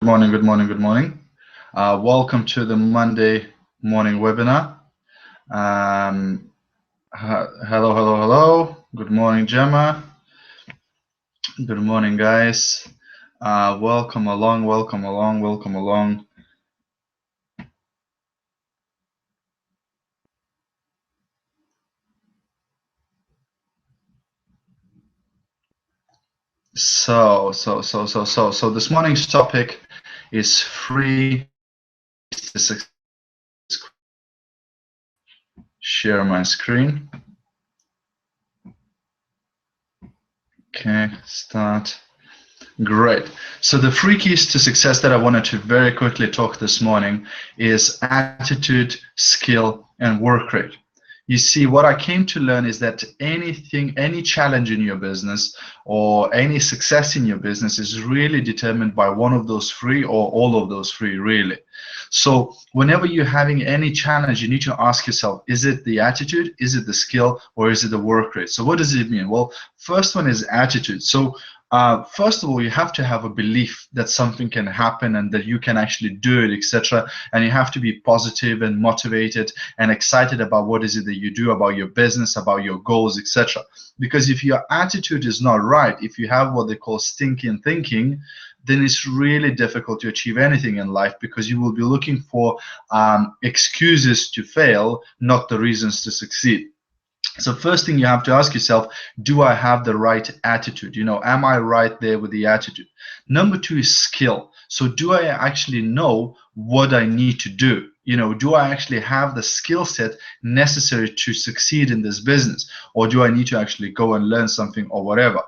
morning, good morning, good morning. Welcome to the Monday morning webinar. Hello, hello, hello. Good morning, Gemma. Good morning, guys. Welcome along, welcome along, welcome along. So this morning's topic is free to success. Share my screen. Okay, start. Great. So the three keys to success that I wanted to very quickly talk this morning is attitude, skill, and work rate. You see, what I came to learn is that any challenge in your business or any success in your business is really determined by one of those three or all of those three, really. So whenever you're having any challenge, you need to ask yourself, is it the attitude, is it the skill, or is it the work rate? So what does it mean? Well, first one is attitude. So first of all, you have to have a belief that something can happen and that you can actually do it, etc. And you have to be positive and motivated and excited about what is it that you do, about your business, about your goals, etc. Because if your attitude is not right, if you have what they call stinking thinking, then it's really difficult to achieve anything in life because you will be looking for excuses to fail, not the reasons to succeed. So first thing you have to ask yourself, do I have the right attitude? Am I right there with the attitude? Number two is skill. So do I actually know what I need to do? Do I actually have the skill set necessary to succeed in this business? Or do I need to actually go and learn something or whatever?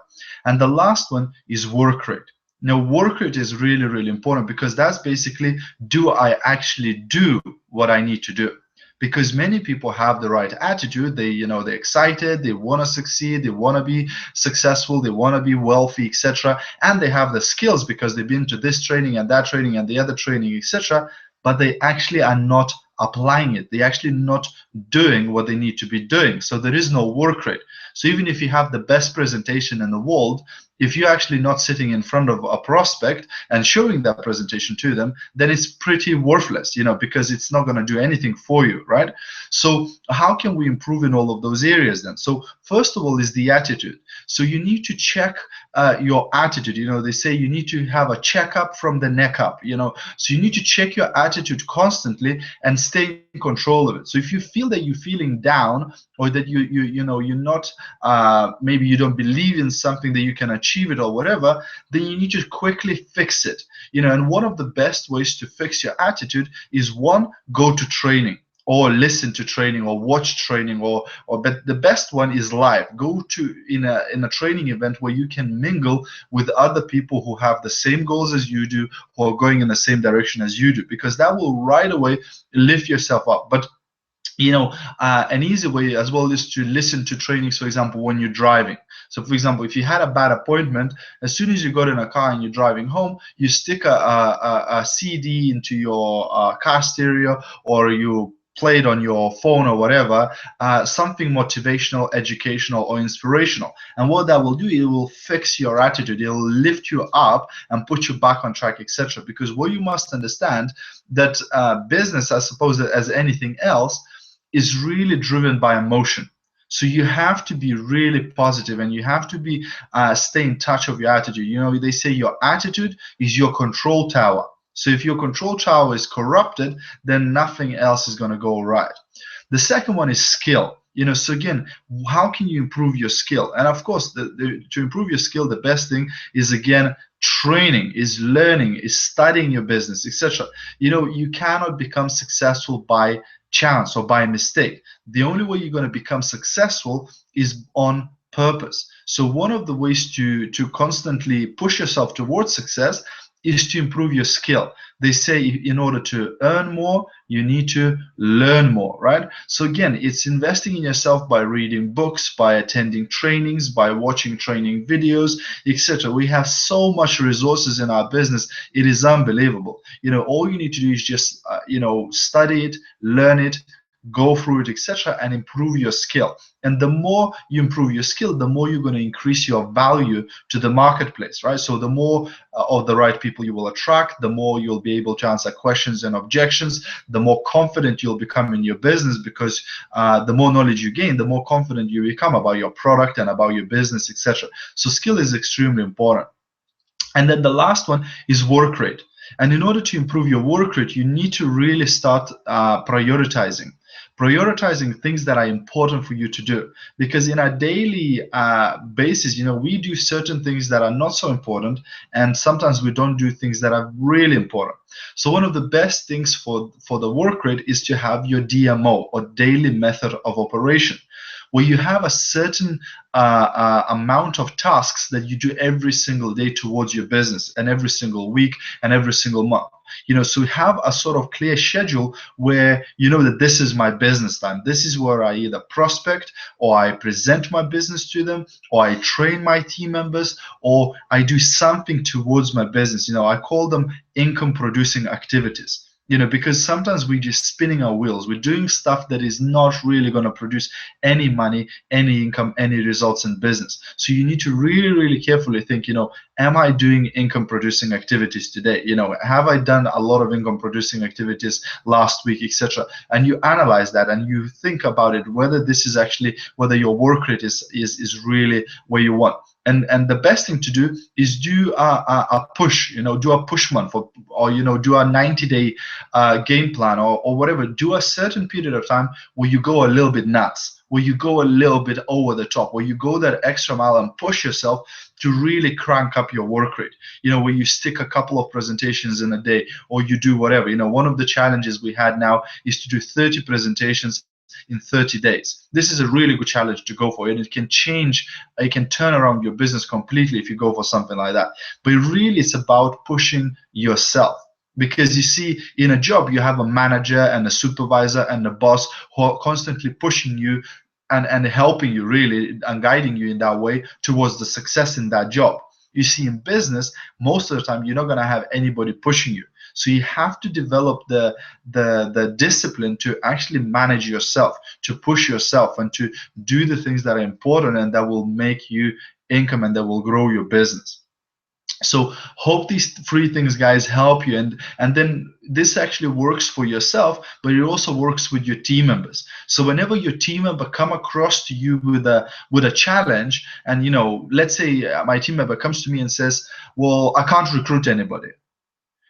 And the last one is work rate. Now, work rate is really, really important because that's basically, do I actually do what I need to do? Because many people have the right attitude. They're excited, they want to succeed, they want to be successful, they want to be wealthy, etc. And they have the skills because they've been to this training and that training and the other training, etc. But they actually are not applying it. They're actually not doing what they need to be doing. So there is no work rate. So even if you have the best presentation in the world, if you're actually not sitting in front of a prospect and showing that presentation to them, then it's pretty worthless, because it's not going to do anything for you, right? So how can we improve in all of those areas then? So first of all is the attitude. So you need to check your attitude. They say you need to have a checkup from the neck up, so you need to check your attitude constantly and stay in control of it. So if you feel that you're feeling down or that you're not, maybe you don't believe in something that you can achieve it or whatever, then you need to quickly fix it. And one of the best ways to fix your attitude is one, go to training or listen to training or watch training but the best one is live. Go to in a training event where you can mingle with other people who have the same goals as you do, who are going in the same direction as you do, because that will right away lift yourself up. But an easy way as well is to listen to trainings, for example, when you're driving. So for example, if you had a bad appointment, as soon as you got in a car and you're driving home, you stick a CD into your car stereo, or you play it on your phone or whatever, something motivational, educational, or inspirational. And what that will do, it will fix your attitude, it will lift you up and put you back on track, etc. Because what you must understand, that business, I suppose, as anything else, is really driven by emotion. So you have to be really positive and you have to be stay in touch of your attitude. They say your attitude is your control tower. So if your control tower is corrupted, then nothing else is going to go right. The second one is skill. So again, how can you improve your skill? And of course, to improve your skill, the best thing is, again, training, is learning, is studying your business, etc. You cannot become successful by chance or by mistake. The only way you're going to become successful is on purpose. So one of the ways to constantly push yourself towards success is to improve your skill. They say in order to earn more, you need to learn more, right? So again, it's investing in yourself by reading books, by attending trainings, by watching training videos, etc. We have so much resources in our business. It is unbelievable. All you need to do is just, study it, learn it, go through it, etc., and improve your skill. And the more you improve your skill, the more you're going to increase your value to the marketplace, right? So the more of the right people you will attract, the more you'll be able to answer questions and objections, the more confident you'll become in your business, because the more knowledge you gain, the more confident you become about your product and about your business, etc. So skill is extremely important. And then the last one is work rate. And in order to improve your work rate, you need to really start prioritizing things that are important for you to do. Because in a daily basis, we do certain things that are not so important, and sometimes we don't do things that are really important. So one of the best things for the work rate is to have your DMO, or daily method of operation, where you have a certain amount of tasks that you do every single day towards your business, and every single week and every single month. So we have a sort of clear schedule where you know that this is my business time. This is where I either prospect, or I present my business to them, or I train my team members, or I do something towards my business. I call them income producing activities. Because sometimes we're just spinning our wheels. We're doing stuff that is not really going to produce any money, any income, any results in business. So you need to really, really carefully think, am I doing income producing activities today? Have I done a lot of income producing activities last week, etc.? And you analyze that, and you think about it, whether this is actually, whether your work rate is really where you want. And the best thing to do is do a push, do a push month, or do a 90-day game plan, or whatever. Do a certain period of time where you go a little bit nuts, where you go a little bit over the top, where you go that extra mile and push yourself to really crank up your work rate. Where you stick a couple of presentations in a day, or you do whatever. One of the challenges we had now is to do 30 presentations in 30 days. This is a really good challenge to go for, and it can turn around your business completely if you go for something like that. But really, it's about pushing yourself. Because you see, in a job, you have a manager and a supervisor and a boss who are constantly pushing you and helping you, really, and guiding you in that way towards the success in that job. You see, in business, most of the time, you're not going to have anybody pushing you. So you have to develop the discipline to actually manage yourself, to push yourself, and to do the things that are important and that will make you income and that will grow your business. So hope these 3 things, guys, help you. And then this actually works for yourself, but it also works with your team members. So whenever your team member come across to you with a challenge, and let's say my team member comes to me and says, well, I can't recruit anybody.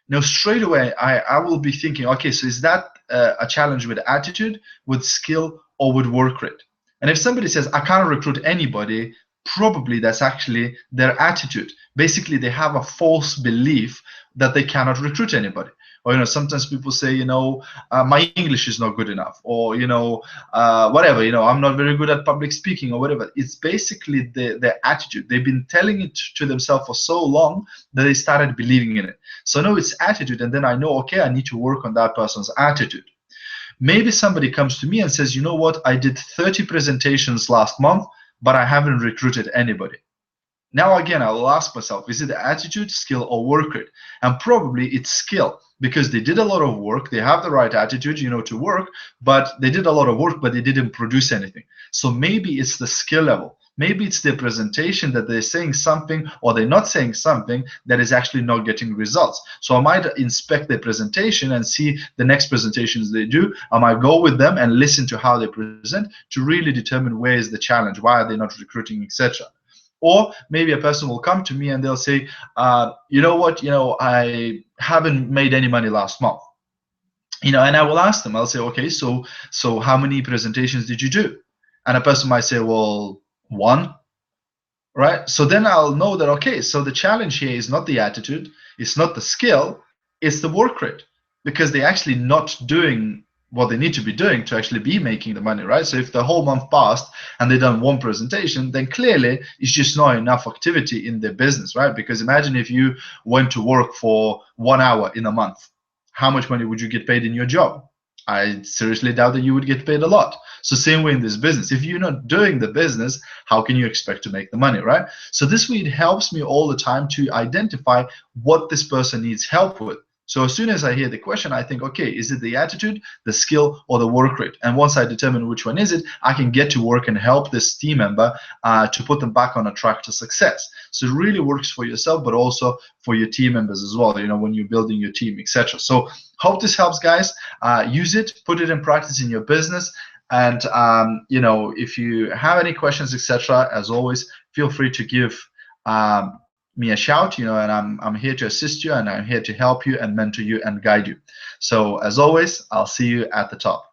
Now, straight away, I will be thinking, okay, so is that a challenge with attitude, with skill, or with work rate? And if somebody says, I can't recruit anybody, probably that's actually their attitude. Basically, they have a false belief that they cannot recruit anybody. Or, sometimes people say, my English is not good enough, or, whatever, I'm not very good at public speaking, or whatever. It's basically their attitude. They've been telling it to themselves for so long that they started believing in it. So no, it's attitude, and then I know, okay, I need to work on that person's attitude. Maybe somebody comes to me and says, you know what, I did 30 presentations last month, but I haven't recruited anybody. Now, again, I will ask myself, is it attitude, skill, or work rate? And probably it's skill, because they did a lot of work. They have the right attitude, to work, but they did a lot of work, but they didn't produce anything. So maybe it's the skill level. Maybe it's their presentation, that they're saying something or they're not saying something that is actually not getting results. So I might inspect their presentation and see the next presentations they do. I might go with them and listen to how they present to really determine where is the challenge, why are they not recruiting, etc. Or maybe a person will come to me and they'll say, you know what, I haven't made any money last month. And I will ask them, I'll say, okay, so how many presentations did you do? And a person might say, well, 1, right? So then I'll know that, okay, so the challenge here is not the attitude, it's not the skill, it's the work rate, because they're actually not doing what they need to be doing to actually be making the money, right? So if the whole month passed and they done 1 presentation, then clearly it's just not enough activity in their business, right? Because imagine if you went to work for 1 hour in a month, how much money would you get paid in your job? I seriously doubt that you would get paid a lot. So same way in this business. If you're not doing the business, how can you expect to make the money, right? So this way, it helps me all the time to identify what this person needs help with. So as soon as I hear the question, I think, okay, is it the attitude, the skill, or the work rate? And once I determine which one is it, I can get to work and help this team member to put them back on a track to success. So it really works for yourself, but also for your team members as well, when you're building your team, etc. So hope this helps, guys. Use it, put it in practice in your business. And if you have any questions, etc., as always, feel free to give me a shout, and I'm here to assist you, and I'm here to help you and mentor you and guide you. So as always, I'll see you at the top.